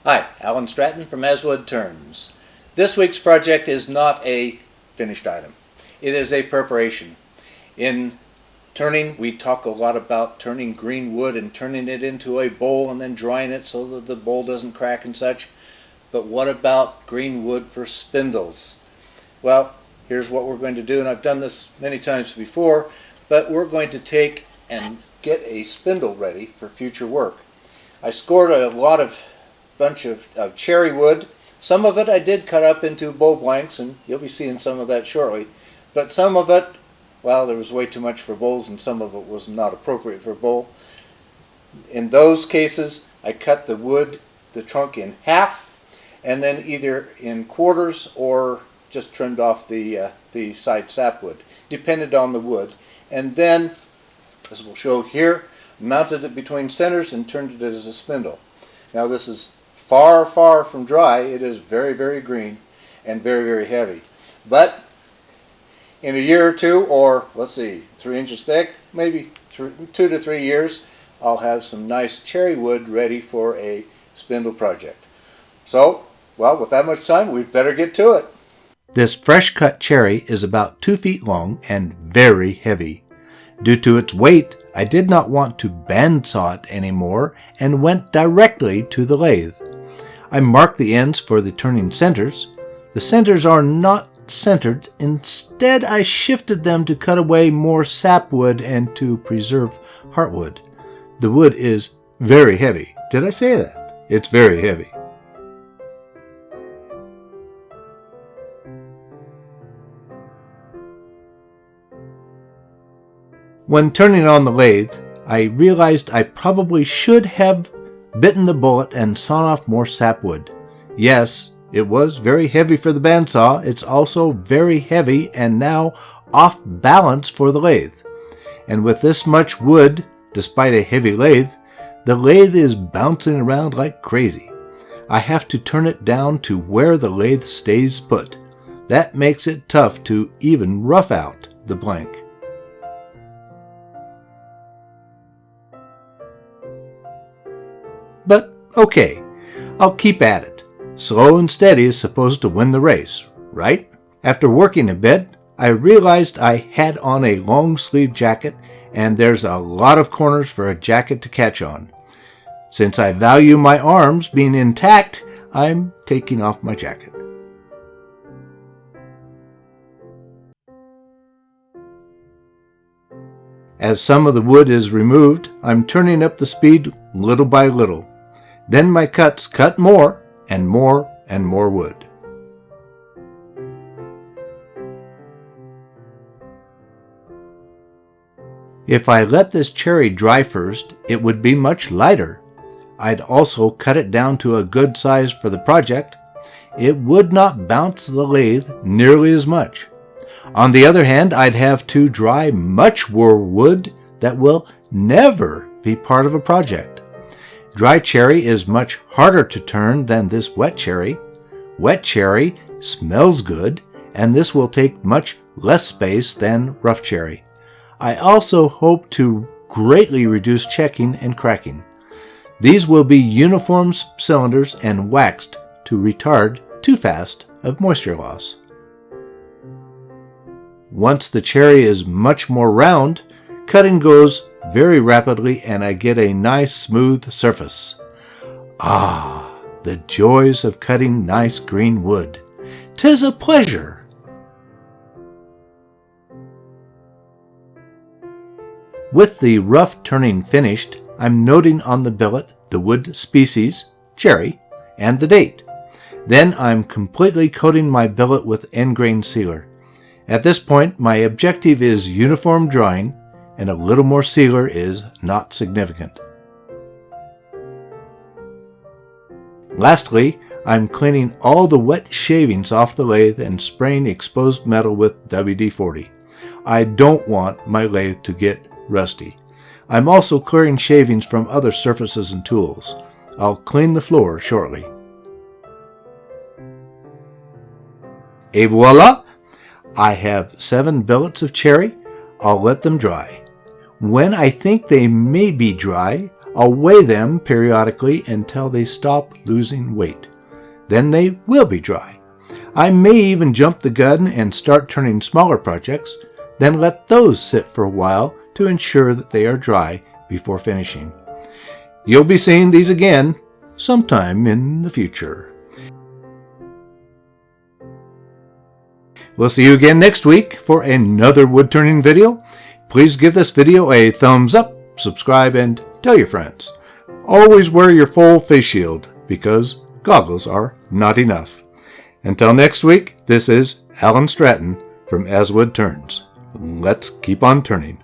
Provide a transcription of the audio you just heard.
Hi, Alan Stratton from Aswood Turns. This week's project is not a finished item. It is a preparation. In turning, we talk a lot about turning green wood and turning it into a bowl and then drying it so that the bowl doesn't crack and such. But what about green wood for spindles? Well, here's what we're going to do, and I've done this many times before, but we're going to take and get a spindle ready for future work. I scored a bunch of cherry wood. Some of it I did cut up into bowl blanks, and you'll be seeing some of that shortly. But some of it, well, there was way too much for bowls, and some of it was not appropriate for a bowl. In those cases, I cut the wood, the trunk, in half, and then either in quarters or just trimmed off the side sapwood, depended on the wood. And then, as we'll show here, mounted it between centers and turned it as a spindle. Now this is far from dry. It is very green and very heavy. But in a year or two, or let's see, 3 inches thick, maybe 2 to 3 years, I'll have some nice cherry wood ready for a spindle project. So, well, with that much time, we'd better get to it. This fresh cut cherry is about 2 feet long and very heavy. Due to its weight, I did not want to bandsaw it anymore and went directly to the lathe. I marked the ends for the turning centers. The centers are not centered. Instead, I shifted them to cut away more sapwood and to preserve heartwood. The wood is very heavy. Did I say that? It's very heavy. When turning on the lathe, I realized I probably should have bitten the bullet and sawn off more sapwood. Yes, it was very heavy for the bandsaw. It's also very heavy and now off balance for the lathe. And with this much wood, despite a heavy lathe, the lathe is bouncing around like crazy. I have to turn it down to where the lathe stays put. That makes it tough to even rough out the blank. But okay, I'll keep at it. Slow and steady is supposed to win the race, right? After working a bit, I realized I had on a long sleeve jacket, and there's a lot of corners for a jacket to catch on. Since I value my arms being intact, I'm taking off my jacket. As some of the wood is removed, I'm turning up the speed little by little. Then my cuts cut more and more and more wood. If I let this cherry dry first, it would be much lighter. I'd also cut it down to a good size for the project. It would not bounce the lathe nearly as much. On the other hand, I'd have to dry much more wood that will never be part of a project. Dry cherry is much harder to turn than this wet cherry. Wet cherry smells good, and this will take much less space than rough cherry. I also hope to greatly reduce checking and cracking. These will be uniform cylinders and waxed to retard too fast of moisture loss. Once the cherry is much more round, cutting goes very rapidly and I get a nice smooth surface. Ah, the joys of cutting nice green wood. 'Tis a pleasure. With the rough turning finished, I'm noting on the billet the wood species, cherry, and the date. Then I'm completely coating my billet with end grain sealer. At this point, my objective is uniform drying, and a little more sealer is not significant. Lastly, I'm cleaning all the wet shavings off the lathe and spraying exposed metal with WD-40. I don't want my lathe to get rusty. I'm also clearing shavings from other surfaces and tools. I'll clean the floor shortly. Et voila! I have 7 billets of cherry. I'll let them dry. When I think they may be dry, I'll weigh them periodically until they stop losing weight. Then they will be dry. I may even jump the gun and start turning smaller projects, then let those sit for a while to ensure that they are dry before finishing. You'll be seeing these again sometime in the future. We'll see you again next week for another wood turning video. Please give this video a thumbs up, subscribe, and tell your friends. Always wear your full face shield because goggles are not enough. Until next week, this is Alan Stratton from As Wood Turns. Let's keep on turning.